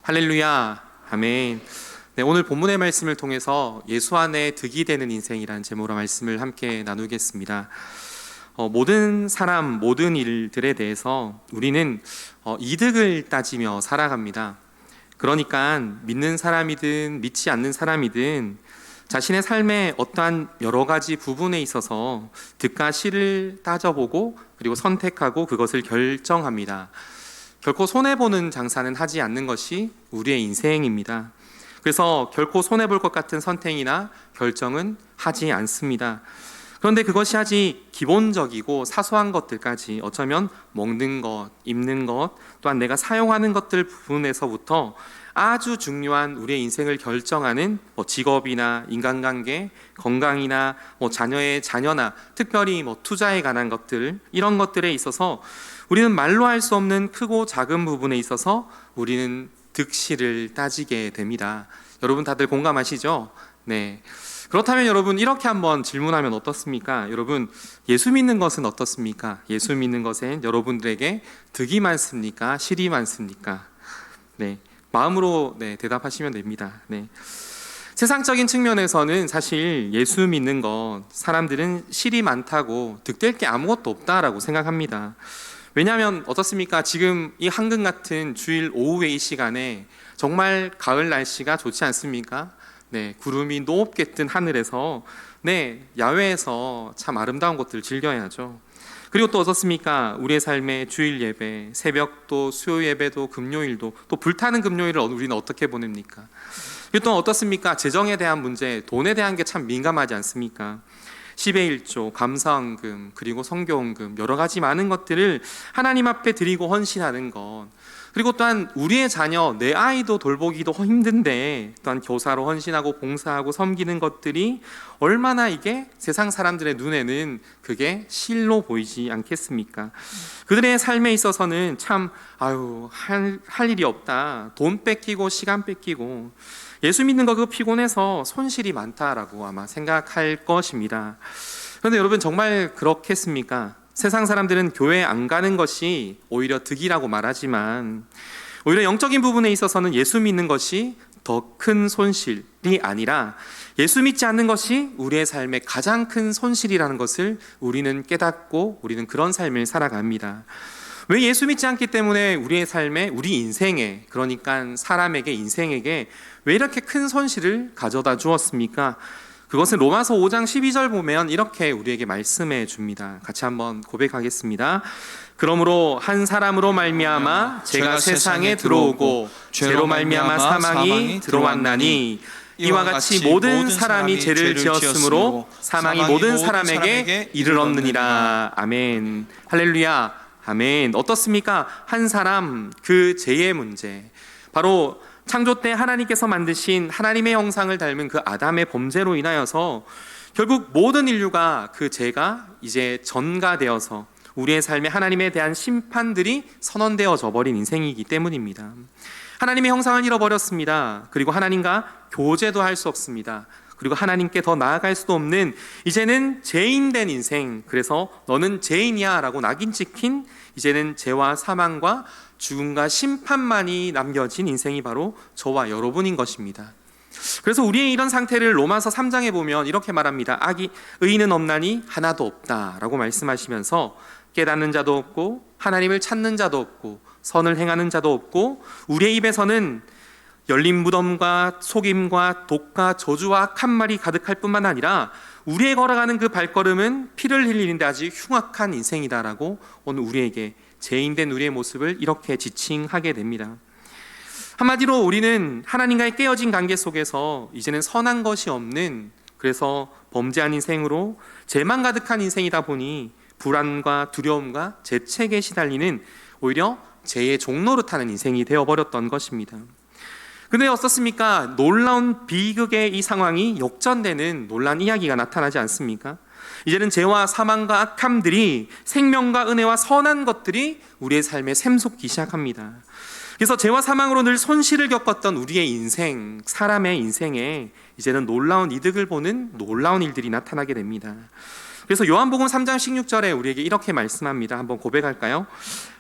할렐루야, 아멘. 네, 오늘 본문의 말씀을 통해서 예수 안에 득이 되는 인생이라는 제목으로 말씀을 함께 나누겠습니다. 모든 사람, 모든 일들에 대해서 우리는 이득을 따지며 살아갑니다. 그러니까 믿는 사람이든 믿지 않는 사람이든 자신의 삶의 어떠한 여러 가지 부분에 있어서 득과 실을 따져보고 그리고 선택하고 그것을 결정합니다. 결코 손해보는 장사는 하지 않는 것이 우리의 인생입니다. 그래서 결코 손해볼 것 같은 선택이나 결정은 하지 않습니다. 그런데 그것이 아직 기본적이고 사소한 것들까지 어쩌면 먹는 것, 입는 것, 또한 내가 사용하는 것들 부분에서부터 아주 중요한 우리의 인생을 결정하는 직업이나 인간관계, 건강이나 자녀의 자녀나 특별히 투자에 관한 것들, 이런 것들에 있어서 우리는 말로 할 수 없는 크고 작은 부분에 있어서 우리는 득실을 따지게 됩니다. 여러분 다들 공감하시죠? 네. 그렇다면 여러분 이렇게 한번 질문하면 어떻습니까? 여러분 예수 믿는 것은 어떻습니까? 예수 믿는 것엔 여러분들에게 득이 많습니까? 실이 많습니까? 네. 마음으로 대답하시면 됩니다. 네. 세상적인 측면에서는 사실 예수 믿는 것, 사람들은 실이 많다고 득될 게 아무것도 없다라고 생각합니다. 왜냐하면 어떻습니까? 지금 이 황금 같은 주일 오후의 이 시간에 정말 가을 날씨가 좋지 않습니까? 네, 구름이 높게 뜬 하늘에서 야외에서 참 아름다운 것들을 즐겨야죠. 그리고 또 어떻습니까? 우리의 삶의 주일 예배, 새벽도, 수요 예배도, 금요일도, 또 불타는 금요일을 우리는 어떻게 보냅니까? 그리고 또 어떻습니까? 재정에 대한 문제, 돈에 대한 게 참 민감하지 않습니까? 10의 1조, 감사헌금, 그리고 성교헌금, 여러 가지 많은 것들을 하나님 앞에 드리고 헌신하는 것, 그리고 또한 우리의 자녀, 내 아이도 돌보기도 힘든데 또한 교사로 헌신하고 봉사하고 섬기는 것들이 얼마나 이게 세상 사람들의 눈에는 그게 실로 보이지 않겠습니까? 그들의 삶에 있어서는 참 할 일이 없다, 돈 뺏기고 시간 뺏기고 예수 믿는 거 그거 피곤해서 손실이 많다라고 아마 생각할 것입니다. 그런데 여러분 정말 그렇겠습니까? 세상 사람들은 교회 안 가는 것이 오히려 득이라고 말하지만 오히려 영적인 부분에 있어서는 예수 믿는 것이 더 큰 손실이 아니라 예수 믿지 않는 것이 우리의 삶의 가장 큰 손실이라는 것을 우리는 깨닫고 우리는 그런 삶을 살아갑니다. 왜 예수 믿지 않기 때문에 우리의 삶에, 우리 인생에, 그러니까 사람에게, 인생에게 왜 이렇게 큰 손실을 가져다 주었습니까? 그것은 로마서 5장 12절 보면 이렇게 우리에게 말씀해 줍니다. 같이 한번 고백하겠습니다. 그러므로 한 사람으로 말미암아 죄가 세상에 들어오고 죄로 말미암아 사망이 들어왔나니 이와 같이 모든 사람이 죄를 지었으므로 사망이 모든 사람에게 이르렀느니라. 아멘. 할렐루야. 아멘. 어떻습니까? 한 사람, 그 죄의 문제, 바로 창조 때 하나님께서 만드신 하나님의 형상을 닮은 그 아담의 범죄로 인하여서 결국 모든 인류가 그 죄가 이제 전가되어서 우리의 삶에 하나님에 대한 심판들이 선언되어져 버린 인생이기 때문입니다. 하나님의 형상을 잃어버렸습니다. 그리고 하나님과 교제도 할 수 없습니다. 그리고 하나님께 더 나아갈 수도 없는 이제는 죄인된 인생, 그래서 너는 죄인이야 라고 낙인 찍힌 이제는 죄와 사망과 죽음과 심판만이 남겨진 인생이 바로 저와 여러분인 것입니다. 그래서 우리의 이런 상태를 로마서 3장에 보면 이렇게 말합니다. 의인은 없나니 하나도 없다라고 말씀하시면서 깨닫는 자도 없고 하나님을 찾는 자도 없고 선을 행하는 자도 없고 우리의 입에서는 열린 무덤과 속임과 독과 저주와 악한 말이 가득할 뿐만 아니라 우리의 걸어가는 그 발걸음은 피를 흘리는데 아주 흉악한 인생이다라고 오늘 우리에게 죄인된 우리의 모습을 이렇게 지칭하게 됩니다. 한마디로 우리는 하나님과의 깨어진 관계 속에서 이제는 선한 것이 없는, 그래서 범죄한 인생으로 죄만 가득한 인생이다 보니 불안과 두려움과 죄책에 시달리는 오히려 죄의 종로를 타는 인생이 되어버렸던 것입니다. 근데 어떻습니까? 놀라운 비극의 이 상황이 역전되는 놀라운 이야기가 나타나지 않습니까? 이제는 죄와 사망과 악함들이 생명과 은혜와 선한 것들이 우리의 삶에 샘솟기 시작합니다. 그래서 죄와 사망으로 늘 손실을 겪었던 우리의 인생, 사람의 인생에 이제는 놀라운 이득을 보는 놀라운 일들이 나타나게 됩니다. 그래서 요한복음 3장 16절에 우리에게 이렇게 말씀합니다. 한번 고백할까요?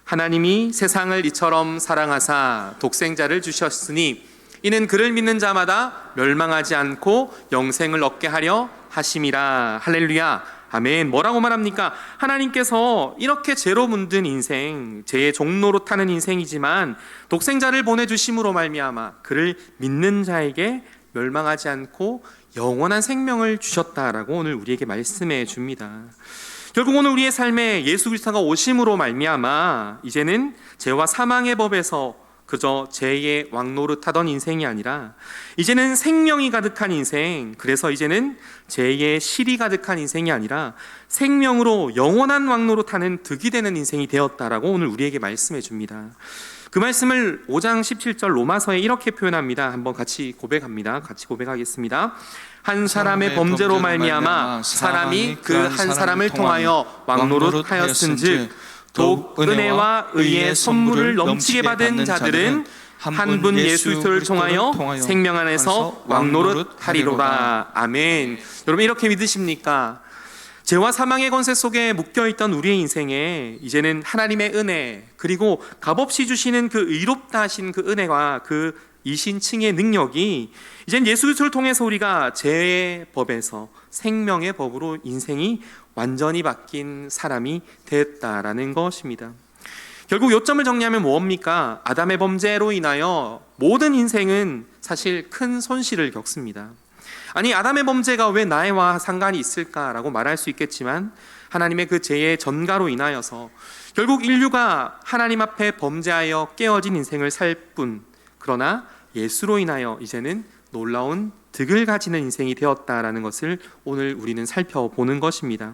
하나님이 세상을 이처럼 사랑하사 독생자를 주셨으니 이는 그를 믿는 자마다 멸망하지 않고 영생을 얻게 하려 하심이라. 할렐루야. 아멘. 뭐라고 말합니까? 하나님께서 이렇게 죄로 문든 인생, 죄의 종로로 타는 인생이지만 독생자를 보내주심으로 말미암아 그를 믿는 자에게 멸망하지 않고 영원한 생명을 주셨다라고 오늘 우리에게 말씀해 줍니다. 결국 오늘 우리의 삶에 예수 그리스도가 오심으로 말미암아 이제는 죄와 사망의 법에서 그저 죄의 왕노릇하던 인생이 아니라 이제는 생명이 가득한 인생, 그래서 이제는 죄의 실이 가득한 인생이 아니라 생명으로 영원한 왕노릇하는 득이 되는 인생이 되었다라고 오늘 우리에게 말씀해 줍니다. 그 말씀을 5장 17절 로마서에 이렇게 표현합니다. 한번 같이 고백합니다. 같이 고백하겠습니다. 한 사람의 범죄로 말미암아 사람이 그 한 사람을 통하여 왕노릇하였은즉 더욱 은혜와 의의 선물을 넘치게 받은 자들은 한 분 예수 그리스도를 통하여 생명 안에서 왕노릇하리로다. 아멘. 여러분 이렇게 믿으십니까? 죄와 사망의 권세 속에 묶여있던 우리의 인생에 이제는 하나님의 은혜, 그리고 값없이 주시는 그 의롭다 하신 그 은혜와 그 이신칭의 능력이 이젠 예수 그리스도를 통해서 우리가 죄의 법에서 생명의 법으로 인생이 완전히 바뀐 사람이 되었다라는 것입니다. 결국 요점을 정리하면 뭡니까? 아담의 범죄로 인하여 모든 인생은 사실 큰 손실을 겪습니다. 아니, 아담의 범죄가 왜 나와 상관이 있을까라고 말할 수 있겠지만 하나님의 그 죄의 전가로 인하여서 결국 인류가 하나님 앞에 범죄하여 깨어진 인생을 살 뿐, 그러나 예수로 인하여 이제는 놀라운 득을 가지는 인생이 되었다라는 것을 오늘 우리는 살펴보는 것입니다.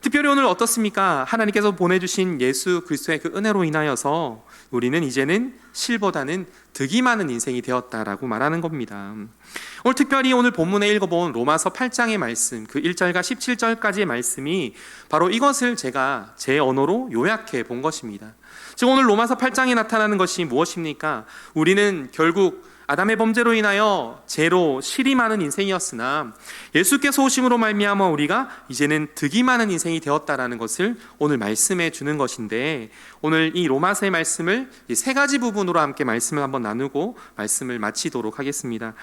특별히 오늘 어떻습니까? 하나님께서 보내주신 예수 그리스도의 그 은혜로 인하여서 우리는 이제는 실보다는 득이 많은 인생이 되었다라고 말하는 겁니다. 오늘 특별히 오늘 본문에 읽어본 로마서 8장의 말씀, 그 1절과 17절까지의 말씀이 바로 이것을 제가 제 언어로 요약해 본 것입니다. 즉 오늘 로마서 8장에 나타나는 것이 무엇입니까? 우리는 결국 아담의 범죄로 인하여 죄로 실이 많은 인생이었으나 예수께서 오심으로 말미암아 우리가 이제는 득이 많은 인생이 되었다라는 것을 오늘 말씀해 주는 것인데, 오늘 이 로마서의 말씀을 이 세 가지 부분으로 함께 말씀을 한번 나누고 말씀을 마치도록 하겠습니다.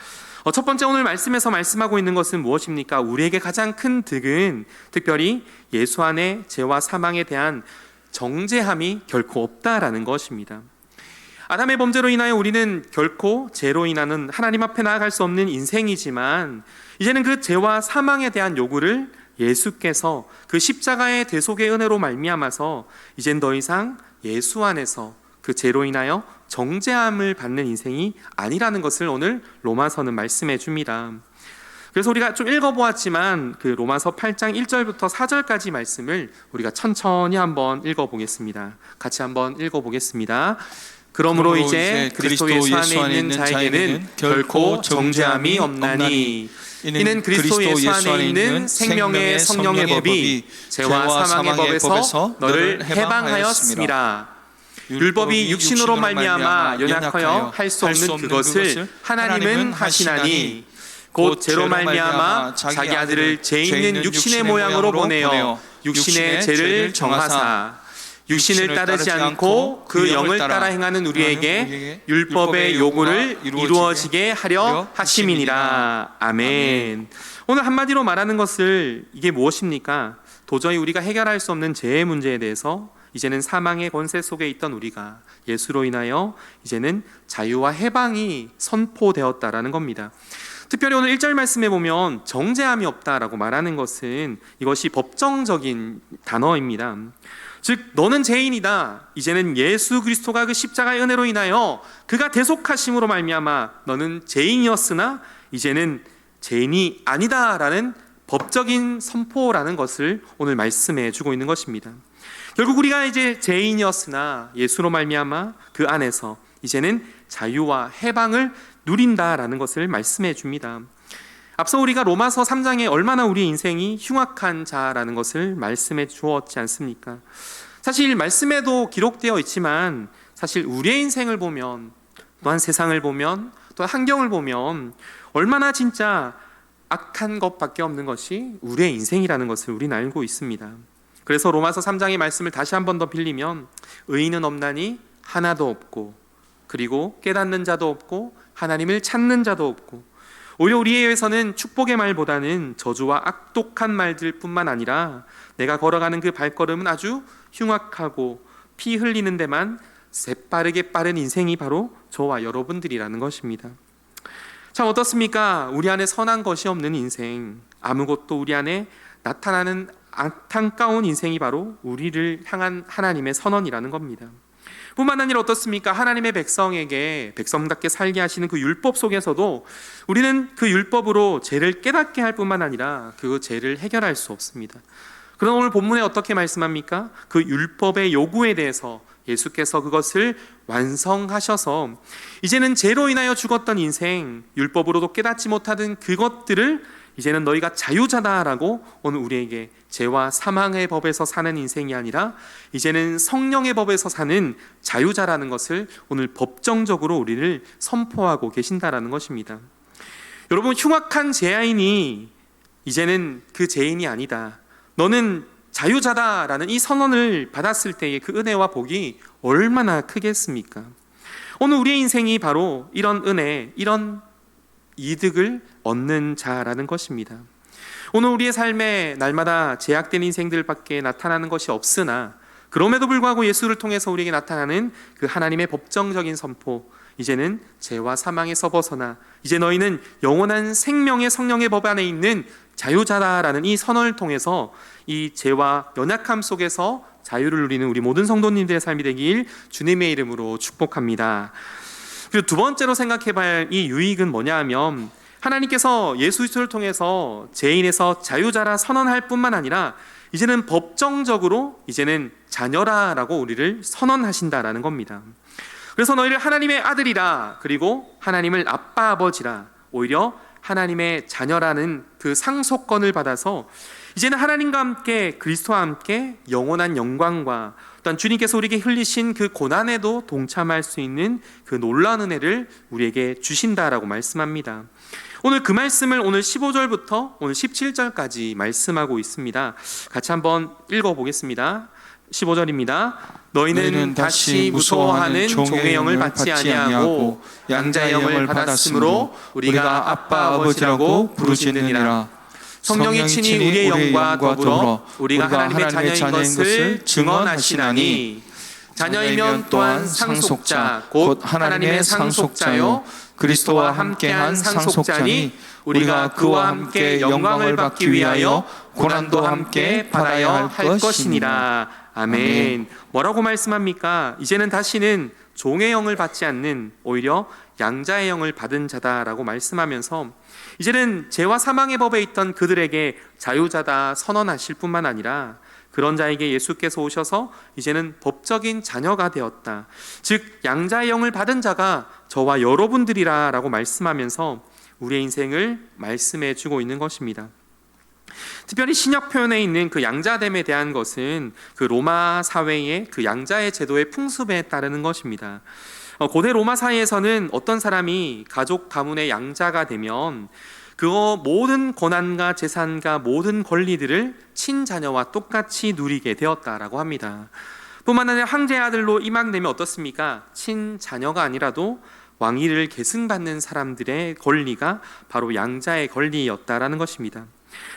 첫 번째, 오늘 말씀에서 말씀하고 있는 것은 무엇입니까? 우리에게 가장 큰 득은 특별히 예수 안에 죄와 사망에 대한 정죄함이 결코 없다라는 것입니다. 아담의 범죄로 인하여 우리는 결코 죄로 인하는 하나님 앞에 나아갈 수 없는 인생이지만 이제는 그 죄와 사망에 대한 요구를 예수께서 그 십자가의 대속의 은혜로 말미암아서 이젠 더 이상 예수 안에서 그 죄로 인하여 정죄함을 받는 인생이 아니라는 것을 오늘 로마서는 말씀해 줍니다. 그래서 우리가 좀 읽어보았지만 그 로마서 8장 1절부터 4절까지 말씀을 우리가 천천히 한번 읽어보겠습니다. 같이 한번 읽어보겠습니다. 그러므로 이제 그리스도 예수 안에 있는 자에게는 결코 정죄함이 없나니 이는 그리스도 예수 안에 있는 생명의 성령의 법이 죄와 사망의 법에서 너를 해방하였습니다. 율법이 육신으로 말미암아 연약하여 할 수 없는 그것을 하나님은 하시나니 곧 죄로 말미암아 자기 아들을 죄 있는 육신의 모양으로 보내어 육신의 죄를 정하사 육신을 따르지 않고 그 영을 따라 행하는 우리에게 율법의 요구를 이루어지게 하려 하심이니라. 아멘. 오늘 한마디로 말하는 것을 이게 무엇입니까? 도저히 우리가 해결할 수 없는 죄의 문제에 대해서 이제는 사망의 권세 속에 있던 우리가 예수로 인하여 이제는 자유와 해방이 선포되었다라는 겁니다. 특별히 오늘 1절 말씀에 보면 정죄함이 없다라고 말하는 것은 이것이 법정적인 단어입니다. 즉 너는 죄인이다. 이제는 예수 그리스도가 그 십자가의 은혜로 인하여 그가 대속하심으로 말미암아 너는 죄인이었으나 이제는 죄인이 아니다라는 법적인 선포라는 것을 오늘 말씀해 주고 있는 것입니다. 결국 우리가 이제 죄인이었으나 예수로 말미암아 그 안에서 이제는 자유와 해방을 누린다라는 것을 말씀해 줍니다. 앞서 우리가 로마서 3장에 얼마나 우리의 인생이 흉악한 자라는 것을 말씀해 주었지 않습니까? 사실 말씀에도 기록되어 있지만 사실 우리의 인생을 보면, 또한 세상을 보면, 또한 환경을 보면 얼마나 진짜 악한 것밖에 없는 것이 우리의 인생이라는 것을 우리는 알고 있습니다. 그래서 로마서 3장의 말씀을 다시 한 번 더 빌리면 의인은 없나니 하나도 없고 그리고 깨닫는 자도 없고 하나님을 찾는 자도 없고, 오히려 우리에게서는 축복의 말보다는 저주와 악독한 말들 뿐만 아니라 내가 걸어가는 그 발걸음은 아주 흉악하고 피 흘리는 데만 새빠르게 빠른 인생이 바로 저와 여러분들이라는 것입니다. 참 어떻습니까? 우리 안에 선한 것이 없는 인생, 아무것도 우리 안에 나타나는 안타까운 인생이 바로 우리를 향한 하나님의 선언이라는 겁니다. 뿐만 아니라 어떻습니까? 하나님의 백성에게 백성답게 살게 하시는 그 율법 속에서도 우리는 그 율법으로 죄를 깨닫게 할 뿐만 아니라 그 죄를 해결할 수 없습니다. 그러나 오늘 본문에 어떻게 말씀합니까? 그 율법의 요구에 대해서 예수께서 그것을 완성하셔서 이제는 죄로 인하여 죽었던 인생, 율법으로도 깨닫지 못하던 그것들을 이제는 너희가 자유자다라고 오늘 우리에게 죄와 사망의 법에서 사는 인생이 아니라 이제는 성령의 법에서 사는 자유자라는 것을 오늘 법정적으로 우리를 선포하고 계신다라는 것입니다. 여러분, 흉악한 죄인이 이제는 그 죄인이 아니다, 너는 자유자다라는 이 선언을 받았을 때의 그 은혜와 복이 얼마나 크겠습니까? 오늘 우리의 인생이 바로 이런 은혜, 이런 이득을 얻는 자라는 것입니다. 오늘 우리의 삶에 날마다 제약된 인생들밖에 나타나는 것이 없으나 그럼에도 불구하고 예수를 통해서 우리에게 나타나는 그 하나님의 법정적인 선포, 이제는 죄와 사망에서 벗어나 이제 너희는 영원한 생명의 성령의 법 안에 있는 자유자다라는 이 선언을 통해서 이 죄와 연약함 속에서 자유를 누리는 우리 모든 성도님들의 삶이 되길 주님의 이름으로 축복합니다. 그리고 두 번째로 생각해봐야 할 이 유익은 뭐냐 하면, 하나님께서 예수 그리스도를 통해서 죄인에서 자유자라 선언할 뿐만 아니라 이제는 법정적으로 이제는 자녀라라고 우리를 선언하신다라는 겁니다. 그래서 너희를 하나님의 아들이라, 그리고 하나님을 아빠 아버지라, 오히려 하나님의 자녀라는 그 상속권을 받아서 이제는 하나님과 함께 그리스도와 함께 영원한 영광과 또한 주님께서 우리에게 흘리신 그 고난에도 동참할 수 있는 그 놀라운 은혜를 우리에게 주신다라고 말씀합니다. 오늘 그 말씀을 오늘 15절부터 오늘 17절까지 말씀하고 있습니다. 같이 한번 읽어보겠습니다. 15절입니다. 너희는 다시 무서워하는 종의 영을 받지 아니하고 양자의 영을 받았으므로 우리가 아빠 아버지라고 부르시느니라. 성령이 친히 우리의 영과 더불어 우리가 하나님의 자녀인 것을 증언하시나니, 자녀이면 또한 상속자 곧 하나님의 상속자요 그리스도와 함께한 상속자니, 우리가 그와 함께 영광을 받기 위하여 고난도 함께 받아야 할 것이니라. 아멘. 뭐라고 말씀합니까? 이제는 다시는 종의 영을 받지 않는 오히려 양자의 영을 받은 자다라고 말씀하면서 이제는 죄와 사망의 법에 있던 그들에게 자유자다 선언하실 뿐만 아니라 그런 자에게 예수께서 오셔서 이제는 법적인 자녀가 되었다, 즉 양자의 영을 받은 자가 저와 여러분들이라 라고 말씀하면서 우리의 인생을 말씀해 주고 있는 것입니다. 특별히 신약 표현에 있는 그 양자됨에 대한 것은 그 로마 사회의 그 양자의 제도의 풍습에 따르는 것입니다. 고대 로마 사회에서는 어떤 사람이 가족 가문의 양자가 되면 그 모든 권한과 재산과 모든 권리들을 친자녀와 똑같이 누리게 되었다라고 합니다. 뿐만 아니라 황제의 아들로 임명되면 어떻습니까? 친자녀가 아니라도 왕위를 계승받는 사람들의 권리가 바로 양자의 권리였다라는 것입니다.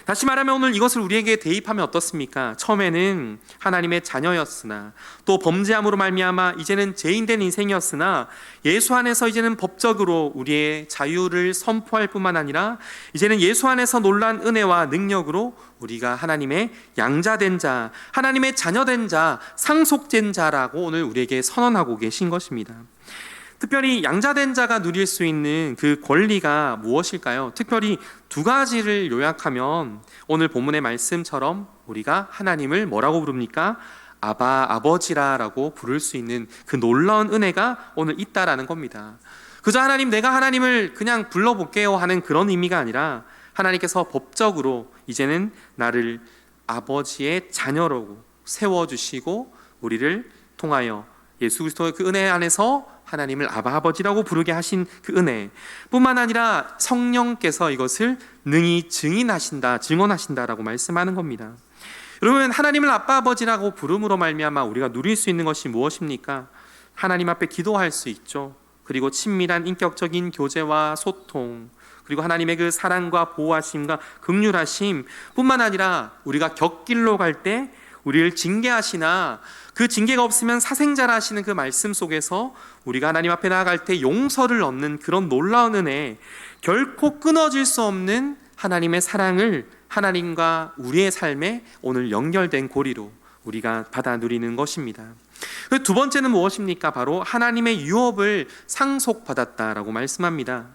다시 말하면 오늘 이것을 우리에게 대입하면 어떻습니까? 처음에는 하나님의 자녀였으나 또 범죄함으로 말미암아 이제는 죄인된 인생이었으나 예수 안에서 이제는 법적으로 우리의 자유를 선포할 뿐만 아니라 이제는 예수 안에서 놀라운 은혜와 능력으로 우리가 하나님의 양자된 자, 하나님의 자녀된 자, 상속된 자라고 오늘 우리에게 선언하고 계신 것입니다. 특별히 양자된 자가 누릴 수 있는 그 권리가 무엇일까요? 특별히 두 가지를 요약하면 오늘 본문의 말씀처럼 우리가 하나님을 뭐라고 부릅니까? 아바, 아버지라고 부를 수 있는 그 놀라운 은혜가 오늘 있다라는 겁니다. 그저 하나님, 내가 하나님을 그냥 불러볼게요 하는 그런 의미가 아니라 하나님께서 법적으로 이제는 나를 아버지의 자녀로 세워주시고 우리를 통하여 예수 그리스도의 그 은혜 안에서 하나님을 아바 아버지라고 부르게 하신 그 은혜 뿐만 아니라 성령께서 이것을 능히 증언하신다라고 말씀하는 겁니다. 여러분, 하나님을 아빠 아버지라고 부름으로 말미암아 우리가 누릴 수 있는 것이 무엇입니까? 하나님 앞에 기도할 수 있죠. 그리고 친밀한 인격적인 교제와 소통, 그리고 하나님의 그 사랑과 보호하심과 긍휼하심 뿐만 아니라 우리가 곁길로 갈 때 우리를 징계하시나 그 징계가 없으면 사생자라 하시는 그 말씀 속에서 우리가 하나님 앞에 나아갈 때 용서를 얻는 그런 놀라운 은혜, 결코 끊어질 수 없는 하나님의 사랑을 하나님과 우리의 삶에 오늘 연결된 고리로 우리가 받아 누리는 것입니다. 두 번째는 무엇입니까? 바로 하나님의 유업을 상속받았다라고 말씀합니다.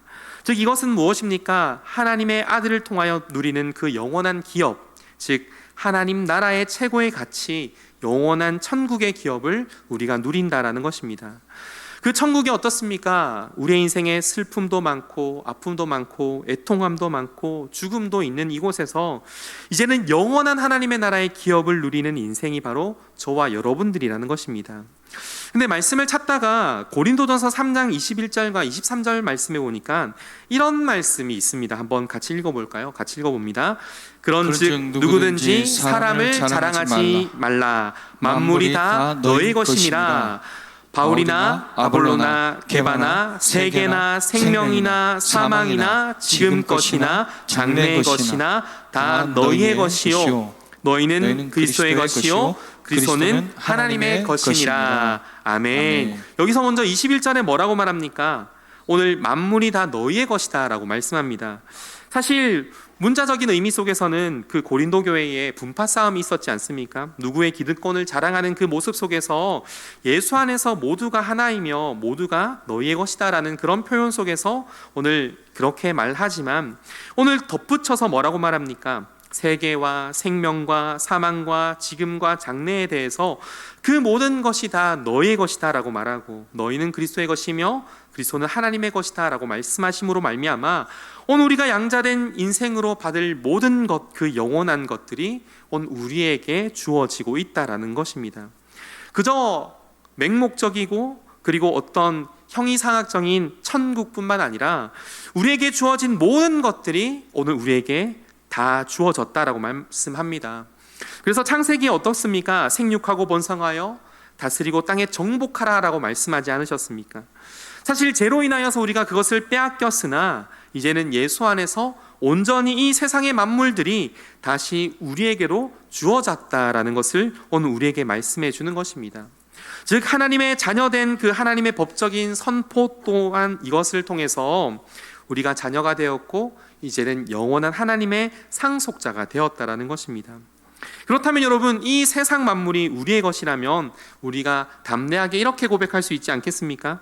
즉 이것은 무엇입니까? 하나님의 아들을 통하여 누리는 그 영원한 기업, 즉 하나님 나라의 최고의 가치, 영원한 천국의 기업을 우리가 누린다라는 것입니다. 그 천국이 어떻습니까? 우리의 인생에 슬픔도 많고 아픔도 많고 애통함도 많고 죽음도 있는 이곳에서 이제는 영원한 하나님의 나라의 기업을 누리는 인생이 바로 저와 여러분들이라는 것입니다. 근데 말씀을 찾다가 고린도전서 3장 21절과 23절 말씀에 보니까 이런 말씀이 있습니다. 한번 같이 읽어볼까요? 같이 읽어봅니다. 그런즉 누구든지 사람을 자랑하지 말라. 만물이 다 너의 것이니라. 바울이나 아볼로나 게바나 세계나 생명이나 사망이나 지금 것이나 장래의 것이나 다 너희의 것이요 너희는 그리스도의 것이요 그리스도는 하나님의 것이니라. 아멘. 여기서 먼저 21절에 뭐라고 말합니까? 오늘 만물이 다 너희의 것이다 라고 말씀합니다. 사실 문자적인 의미 속에서는 그 고린도 교회에 분파 싸움이 있었지 않습니까? 누구의 기득권을 자랑하는 그 모습 속에서 예수 안에서 모두가 하나이며 모두가 너희의 것이다 라는 그런 표현 속에서 오늘 그렇게 말하지만 오늘 덧붙여서 뭐라고 말합니까? 세계와 생명과 사망과 지금과 장래에 대해서 그 모든 것이 다 너희의 것이다 라고 말하고 너희는 그리스도의 것이며 그리스도는 하나님의 것이다 라고 말씀하심으로 말미암아 오늘 우리가 양자된 인생으로 받을 모든 것, 그 영원한 것들이 오늘 우리에게 주어지고 있다라는 것입니다. 그저 맹목적이고 그리고 어떤 형이상학적인 천국뿐만 아니라 우리에게 주어진 모든 것들이 오늘 우리에게 다 주어졌다라고 말씀합니다. 그래서 창세기에 어떻습니까? 생육하고 번성하여 다스리고 땅에 정복하라라고 말씀하지 않으셨습니까? 사실 죄로 인하여서 우리가 그것을 빼앗겼으나 이제는 예수 안에서 온전히 이 세상의 만물들이 다시 우리에게로 주어졌다라는 것을 오늘 우리에게 말씀해 주는 것입니다. 즉 하나님의 자녀된 그 하나님의 법적인 선포 또한 이것을 통해서 우리가 자녀가 되었고 이제는 영원한 하나님의 상속자가 되었다라는 것입니다. 그렇다면 여러분, 이 세상 만물이 우리의 것이라면 우리가 담대하게 이렇게 고백할 수 있지 않겠습니까?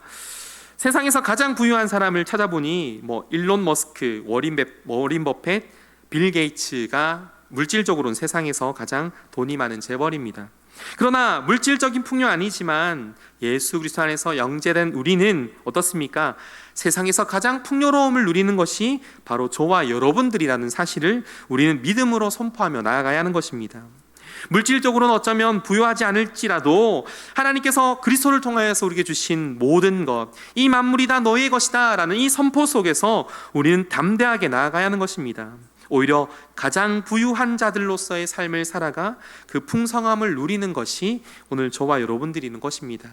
세상에서 가장 부유한 사람을 찾아보니 일론 머스크, 워린 버핏, 빌 게이츠가 물질적으로는 세상에서 가장 돈이 많은 재벌입니다. 그러나 물질적인 풍요 아니지만 예수 그리스도 안에서 영재된 우리는 어떻습니까? 세상에서 가장 풍요로움을 누리는 것이 바로 저와 여러분들이라는 사실을 우리는 믿음으로 선포하며 나아가야 하는 것입니다. 물질적으로는 어쩌면 부유하지 않을지라도 하나님께서 그리스도를 통하여서 우리에게 주신 모든 것, 이 만물이 다 너의 것이다 라는 이 선포 속에서 우리는 담대하게 나아가야 하는 것입니다. 오히려 가장 부유한 자들로서의 삶을 살아가 그 풍성함을 누리는 것이 오늘 저와 여러분들이 있는 것입니다.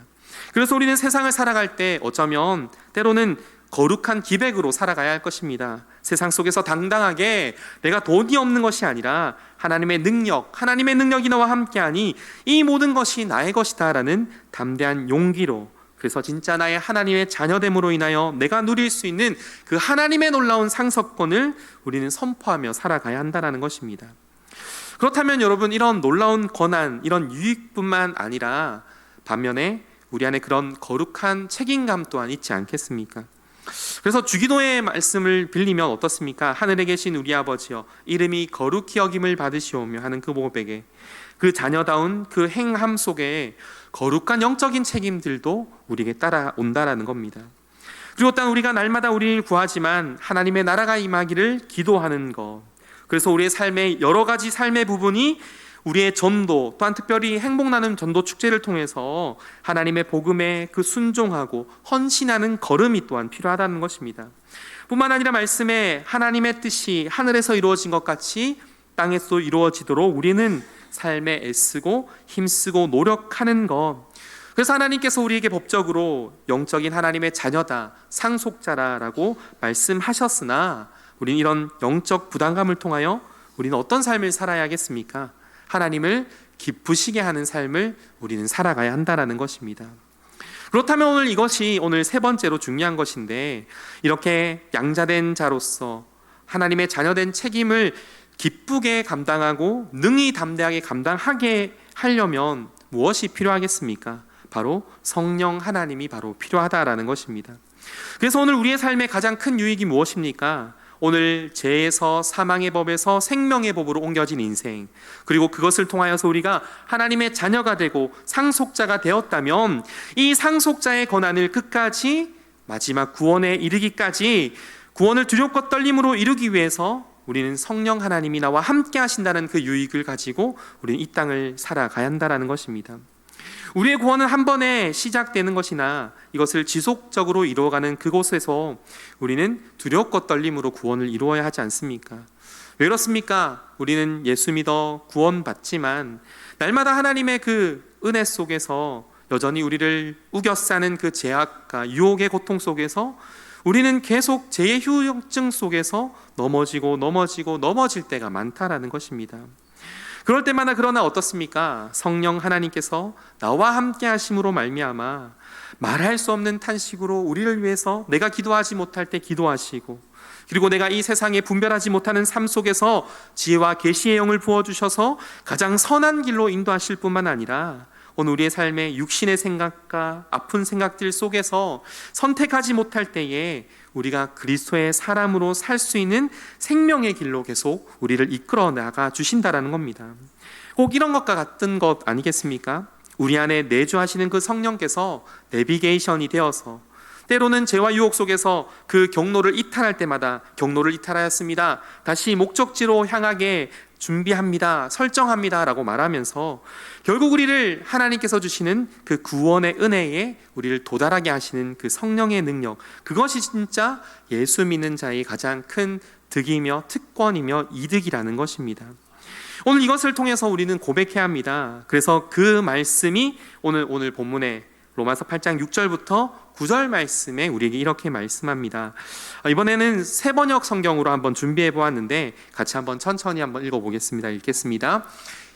그래서 우리는 세상을 살아갈 때 어쩌면 때로는 거룩한 기백으로 살아가야 할 것입니다. 세상 속에서 당당하게 내가 돈이 없는 것이 아니라 하나님의 능력이 나와 함께하니 이 모든 것이 나의 것이다 라는 담대한 용기로, 그래서 진짜 나의 하나님의 자녀됨으로 인하여 내가 누릴 수 있는 그 하나님의 놀라운 상속권을 우리는 선포하며 살아가야 한다는 것입니다. 그렇다면 여러분, 이런 놀라운 권한, 이런 유익뿐만 아니라 반면에 우리 안에 그런 거룩한 책임감 또한 있지 않겠습니까? 그래서 주기도의 말씀을 빌리면 어떻습니까? 하늘에 계신 우리 아버지여, 이름이 거룩히 여김을 받으시오며 하는 그 고백에 그 자녀다운 그 행함 속에 거룩한 영적인 책임들도 우리에게 따라온다라는 겁니다. 그리고 또한 우리가 날마다 우리를 구하지만 하나님의 나라가 임하기를 기도하는 것, 그래서 우리의 삶의 여러 가지 삶의 부분이 우리의 전도, 또한 특별히 행복나는 전도 축제를 통해서 하나님의 복음에 그 순종하고 헌신하는 걸음이 또한 필요하다는 것입니다. 뿐만 아니라 말씀에 하나님의 뜻이 하늘에서 이루어진 것 같이 땅에서 이루어지도록 우리는 삶에 애쓰고 힘쓰고 노력하는 것. 그래서 하나님께서 우리에게 법적으로 영적인 하나님의 자녀다, 상속자라고 말씀하셨으나 우리는 이런 영적 부담감을 통하여 우리는 어떤 삶을 살아야겠습니까? 하나님을 기쁘시게 하는 삶을 우리는 살아가야 한다는 것입니다. 그렇다면 오늘 이것이 오늘 세 번째로 중요한 것인데, 이렇게 양자된 자로서 하나님의 자녀된 책임을 기쁘게 감당하고 능히 담대하게 감당하게 하려면 무엇이 필요하겠습니까? 바로 성령 하나님이 바로 필요하다라는 것입니다. 그래서 오늘 우리의 삶의 가장 큰 유익이 무엇입니까? 오늘 죄에서 사망의 법에서 생명의 법으로 옮겨진 인생, 그리고 그것을 통하여서 우리가 하나님의 자녀가 되고 상속자가 되었다면 이 상속자의 권한을 끝까지 마지막 구원에 이르기까지, 구원을 두렵고 떨림으로 이루기 위해서 우리는 성령 하나님이 나와 함께 하신다는 그 유익을 가지고 우리는 이 땅을 살아가야 한다는 것입니다. 우리의 구원은 한 번에 시작되는 것이나 이것을 지속적으로 이루어가는 그곳에서 우리는 두렵고 떨림으로 구원을 이루어야 하지 않습니까? 왜 그렇습니까? 우리는 예수 믿어 구원받지만 날마다 하나님의 그 은혜 속에서 여전히 우리를 우겨싸는 그 죄악과 유혹의 고통 속에서 우리는 계속 죄의 후유증 속에서 넘어질 때가 많다라는 것입니다. 그럴 때마다 그러나 어떻습니까? 성령 하나님께서 나와 함께 하심으로 말미암아 말할 수 없는 탄식으로 우리를 위해서 내가 기도하지 못할 때 기도하시고, 그리고 내가 이 세상에 분별하지 못하는 삶 속에서 지혜와 계시의 영을 부어주셔서 가장 선한 길로 인도하실 뿐만 아니라 오늘 우리의 삶의 육신의 생각과 아픈 생각들 속에서 선택하지 못할 때에 우리가 그리스도의 사람으로 살 수 있는 생명의 길로 계속 우리를 이끌어 나가 주신다라는 겁니다. 꼭 이런 것과 같은 것 아니겠습니까? 우리 안에 내주하시는 그 성령께서 내비게이션이 되어서 때로는 죄와 유혹 속에서 그 경로를 이탈할 때마다 경로를 이탈하였습니다, 다시 목적지로 향하게 준비합니다, 설정합니다 라고 말하면서 결국 우리를 하나님께서 주시는 그 구원의 은혜에 우리를 도달하게 하시는 그 성령의 능력, 그것이 진짜 예수 믿는 자의 가장 큰 득이며 특권이며 이득이라는 것입니다. 오늘 이것을 통해서 우리는 고백해야 합니다. 그래서 그 말씀이 오늘 본문에 로마서 8장 6절부터 9절 말씀에 우리에게 이렇게 말씀합니다. 이번에는 새 번역 성경으로 한번 준비해 보았는데 같이 한번 천천히 한번 읽어보겠습니다. 읽겠습니다.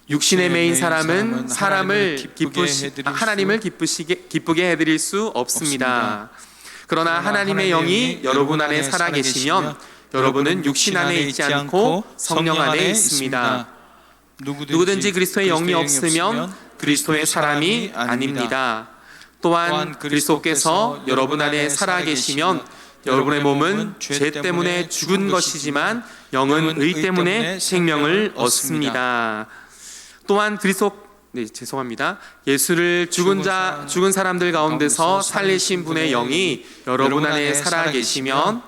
육신에 매인 사람은 하나님을 기쁘게 해드릴 수 없습니다. 그러나 하나님의 영이 여러분 안에 살아계시면 여러분은 육신 안에 있지 않고 성령 안에 있습니다. 누구든지 그리스도의 영이 없으면 그리스도의 사람이 아닙니다. 또한 그리스도께서 여러분 안에 살아계시면 여러분의 몸은 죄 때문에 죽은 것이지만 영은 의 때문에 생명을 얻습니다. 또한 예수를 죽은 사람들 가운데서 살리신 분의 영이 여러분 안에 살아계시면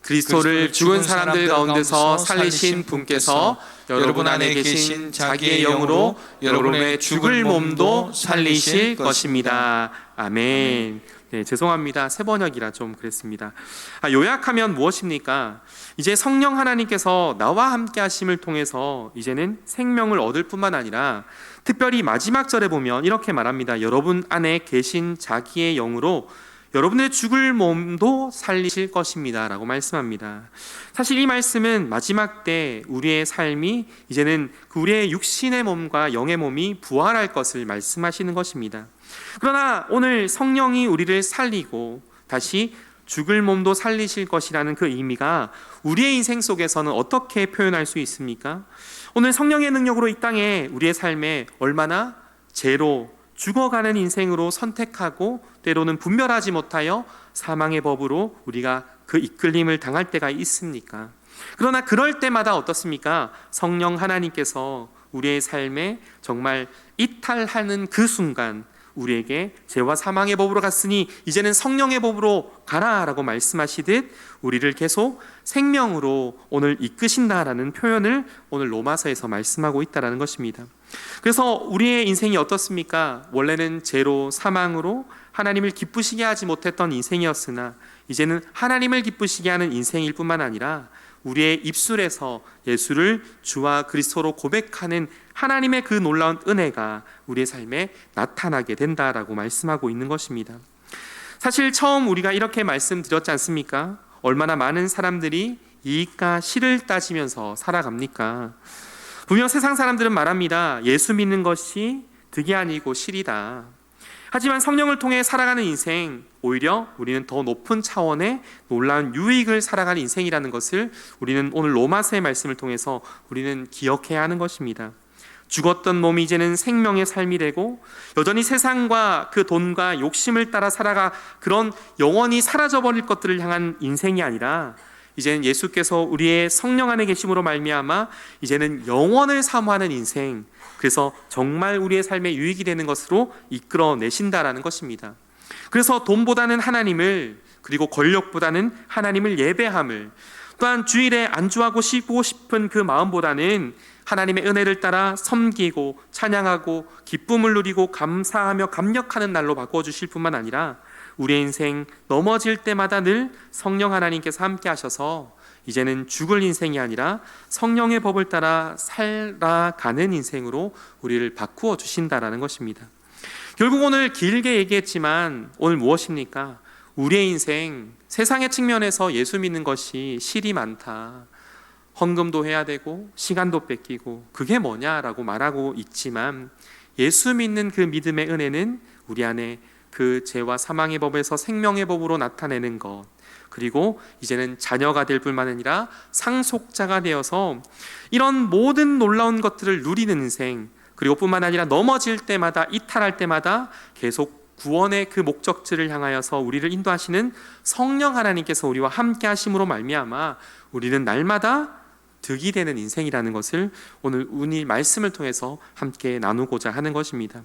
그리스도를 죽은 사람들 가운데서 살리신 분께서 여러분 안에 계신 자기의 영으로 여러분의 죽을 몸도 살리실 것입니다. 아멘. 네, 죄송합니다. 새 번역이라 좀 그랬습니다. 요약하면 무엇입니까? 이제 성령 하나님께서 나와 함께 하심을 통해서 이제는 생명을 얻을 뿐만 아니라 특별히 마지막 절에 보면 이렇게 말합니다. 여러분 안에 계신 자기의 영으로 여러분의 죽을 몸도 살리실 것입니다 라고 말씀합니다. 사실 이 말씀은 마지막 때 우리의 삶이 이제는 우리의 육신의 몸과 영의 몸이 부활할 것을 말씀하시는 것입니다. 그러나 오늘 성령이 우리를 살리고 다시 죽을 몸도 살리실 것이라는 그 의미가 우리의 인생 속에서는 어떻게 표현할 수 있습니까? 오늘 성령의 능력으로 이 땅에 우리의 삶에 얼마나 죄로 죽어가는 인생으로 선택하고 때로는 분별하지 못하여 사망의 법으로 우리가 그 이끌림을 당할 때가 있습니까? 그러나 그럴 때마다 어떻습니까? 성령 하나님께서 우리의 삶에 정말 이탈하는 그 순간 우리에게 죄와 사망의 법으로 갔으니 이제는 성령의 법으로 가라라고 말씀하시듯 우리를 계속 생명으로 오늘 이끄신다라는 표현을 오늘 로마서에서 말씀하고 있다는 것입니다. 그래서 우리의 인생이 어떻습니까? 원래는 죄로 사망으로 하나님을 기쁘시게 하지 못했던 인생이었으나 이제는 하나님을 기쁘시게 하는 인생일 뿐만 아니라 우리의 입술에서 예수를 주와 그리스도로 고백하는 하나님의 그 놀라운 은혜가 우리의 삶에 나타나게 된다라고 말씀하고 있는 것입니다. 사실 처음 우리가 이렇게 말씀드렸지 않습니까? 얼마나 많은 사람들이 이익과 실을 따지면서 살아갑니까? 분명 세상 사람들은 말합니다. 예수 믿는 것이 득이 아니고 실이다. 하지만 성령을 통해 살아가는 인생, 오히려 우리는 더 높은 차원의 놀라운 유익을 살아가는 인생이라는 것을 우리는 오늘 로마서의 말씀을 통해서 우리는 기억해야 하는 것입니다. 죽었던 몸이 이제는 생명의 삶이 되고 여전히 세상과 그 돈과 욕심을 따라 살아가 그런 영원히 사라져버릴 것들을 향한 인생이 아니라 이제는 예수께서 우리의 성령 안에 계심으로 말미암아 이제는 영원을 사모하는 인생, 그래서 정말 우리의 삶에 유익이 되는 것으로 이끌어내신다라는 것입니다. 그래서 돈보다는 하나님을, 그리고 권력보다는 하나님을 예배함을, 또한 주일에 안주하고 쉬고 싶은 그 마음보다는 하나님의 은혜를 따라 섬기고 찬양하고 기쁨을 누리고 감사하며 감격하는 날로 바꿔주실 뿐만 아니라 우리의 인생 넘어질 때마다 늘 성령 하나님께서 함께 하셔서 이제는 죽을 인생이 아니라 성령의 법을 따라 살아가는 인생으로 우리를 바꾸어 주신다라는 것입니다. 결국 오늘 길게 얘기했지만 오늘 무엇입니까? 우리의 인생, 세상의 측면에서 예수 믿는 것이 실이 많다, 헌금도 해야 되고 시간도 뺏기고 그게 뭐냐라고 말하고 있지만 예수 믿는 그 믿음의 은혜는 우리 안에 그 죄와 사망의 법에서 생명의 법으로 나타내는 것, 그리고 이제는 자녀가 될 뿐만 아니라 상속자가 되어서 이런 모든 놀라운 것들을 누리는 인생, 그리고 뿐만 아니라 넘어질 때마다 이탈할 때마다 계속 구원의 그 목적지를 향하여서 우리를 인도하시는 성령 하나님께서 우리와 함께 하심으로 말미암아 우리는 날마다 득이 되는 인생이라는 것을 오늘 운이 말씀을 통해서 함께 나누고자 하는 것입니다.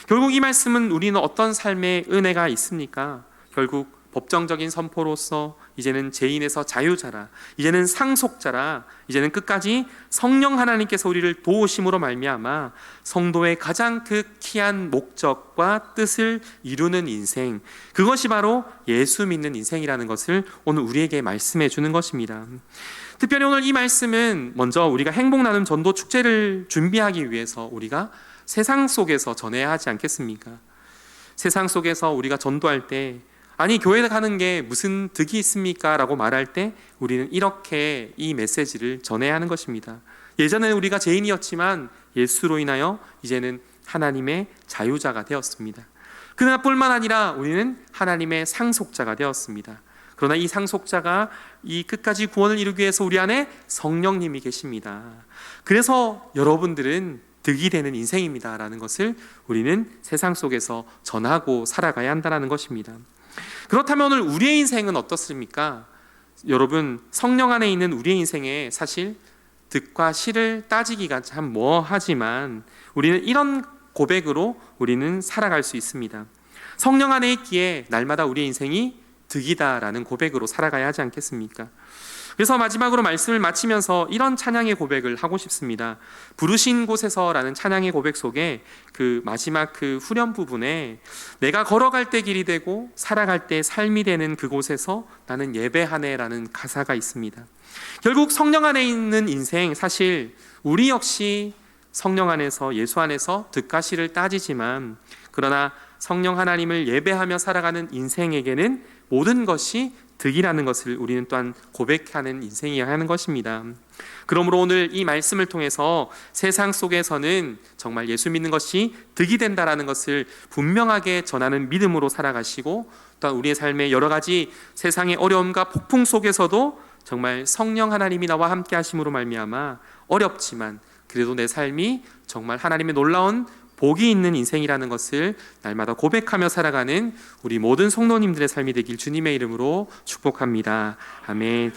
결국 이 말씀은 우리는 어떤 삶의 은혜가 있습니까? 결국 법정적인 선포로서 이제는 죄인에서 자유자라, 이제는 상속자라, 이제는 끝까지 성령 하나님께서 우리를 도우심으로 말미암아 성도의 가장 극히한 목적과 뜻을 이루는 인생, 그것이 바로 예수 믿는 인생이라는 것을 오늘 우리에게 말씀해 주는 것입니다. 특별히 오늘 이 말씀은 먼저 우리가 행복 나눔 전도 축제를 준비하기 위해서 우리가 세상 속에서 전해야 하지 않겠습니까? 세상 속에서 우리가 전도할 때 아니 교회 가는 게 무슨 득이 있습니까? 라고 말할 때 우리는 이렇게 이 메시지를 전해야 하는 것입니다. 예전에는 우리가 죄인이었지만 예수로 인하여 이제는 하나님의 자유자가 되었습니다. 그뿐만 아니라 우리는 하나님의 상속자가 되었습니다. 그러나 이 상속자가 이 끝까지 구원을 이루기 위해서 우리 안에 성령님이 계십니다. 그래서 여러분들은 득이 되는 인생입니다라는 것을 우리는 세상 속에서 전하고 살아가야 한다는 것입니다. 그렇다면 오늘 우리의 인생은 어떻습니까? 여러분, 성령 안에 있는 우리의 인생에 사실 득과 실을 따지기가 참 뭐하지만 우리는 이런 고백으로 우리는 살아갈 수 있습니다. 성령 안에 있기에 날마다 우리의 인생이 득이다라는 고백으로 살아가야 하지 않겠습니까? 그래서 마지막으로 말씀을 마치면서 이런 찬양의 고백을 하고 싶습니다. 부르신 곳에서라는 찬양의 고백 속에 그 마지막 그 후렴 부분에 내가 걸어갈 때 길이 되고 살아갈 때 삶이 되는 그곳에서 나는 예배하네라는 가사가 있습니다. 결국 성령 안에 있는 인생, 사실 우리 역시 성령 안에서 예수 안에서 득과 실을 따지지만 그러나 성령 하나님을 예배하며 살아가는 인생에게는 모든 것이 득이라는 것을 우리는 또한 고백하는 인생이어야 하는 것입니다. 그러므로 오늘 이 말씀을 통해서 세상 속에서는 정말 예수 믿는 것이 득이 된다라는 것을 분명하게 전하는 믿음으로 살아가시고 또한 우리의 삶의 여러 가지 세상의 어려움과 폭풍 속에서도 정말 성령 하나님이 나와 함께 하심으로 말미암아 어렵지만 그래도 내 삶이 정말 하나님의 놀라운 복이 있는 인생이라는 것을 날마다 고백하며 살아가는 우리 모든 성도님들의 삶이 되길 주님의 이름으로 축복합니다. 아멘.